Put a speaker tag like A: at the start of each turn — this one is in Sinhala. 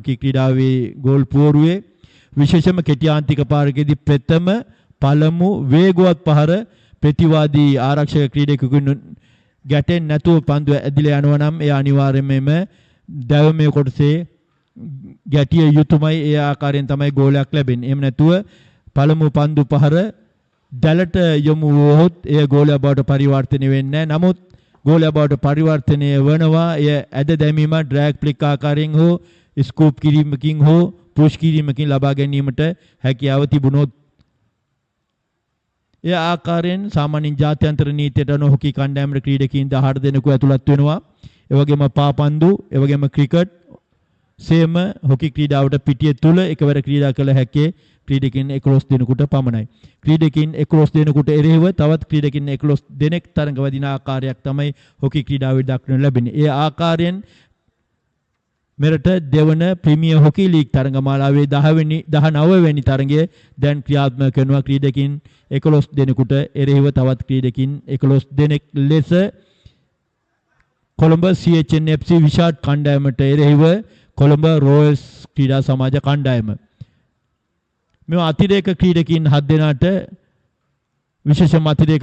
A: හොකි ක්‍රීඩාවේ ගෝල් පුවරුවේ විශේෂම කෙටියාන්තික පාරකදී ප්‍රථම පළමු වේගවත් පහර ප්‍රතිවාදී ආරක්ෂක ක්‍රීඩකයෙකුන් ගැටෙන්නේ නැතුව පන්දුව ඇදිලා යනවා නම් ඒ අනිවාර්යයෙන්ම දැවමේ කොටසේ ගැටිය යුතුයමයි. ඒ ආකාරයෙන් තමයි ගෝලයක් ලැබෙන්නේ. එහෙම නැතුව පළමු පන්දු පහර දැලට යොමු වුවහොත් එය ගෝලයක් බවට පරිවර්තනය වෙන්නේ නැහැ. නමුත් ගෝලයක් බවට පරිවර්තනය වෙනවා එය ඇද දැමීම ඩ්‍රැග් ෆ්ලික් ආකාරයෙන් හෝ ස්කූප් කිරීමකින් හෝ පුෂ් කිරීමකින් ලබා ගැනීමට හැකියාව තිබුණොත්. ඒ ආකාරයෙන් සාමාන්‍ය ජාත්‍යන්තර නීතියට අනුව හොකි කණ්ඩායමේ ක්‍රීඩකයන් 18 දෙනෙකු ඇතුළත් වෙනවා. ඒ වගේම පාපන්දු, ඒ වගේම ක්‍රිකට් සේම හොකි ක්‍රීඩාවට පිටිය තුල එකවර ක්‍රීඩා කළ හැකි ක්‍රීඩකයන් 11 දෙනෙකුට පමණයි. ක්‍රීඩකයන් 11 දෙනෙකුට එරෙහිව තවත් ක්‍රීඩකයන් 11 දෙනෙක් තරඟ වදින ආකාරයක් තමයි හොකි ක්‍රීඩාවේ දක්වනු ලැබෙන්නේ. ඒ ආකාරයෙන් මෙරට දෙවන ප්‍රීමියර් හොකි ලීග් තරඟමාලාවේ 19 වෙනි තරඟය දැන් ක්‍රියාත්මක කරනවා. ක්‍රීඩකයන් 11 දෙනෙකුට එරෙහිව තවත් ක්‍රීඩකයන් 11 දෙනෙක් ලෙස කොළඹ CHN FC විශාඩ් කණ්ඩායමට එරෙහිව කොළඹ රොයල්ස් ක්‍රීඩා සමාජ කණ්ඩායම. මේ අතිරේක ක්‍රීඩකයන් 7 දෙනාට විශේෂම අතිරේක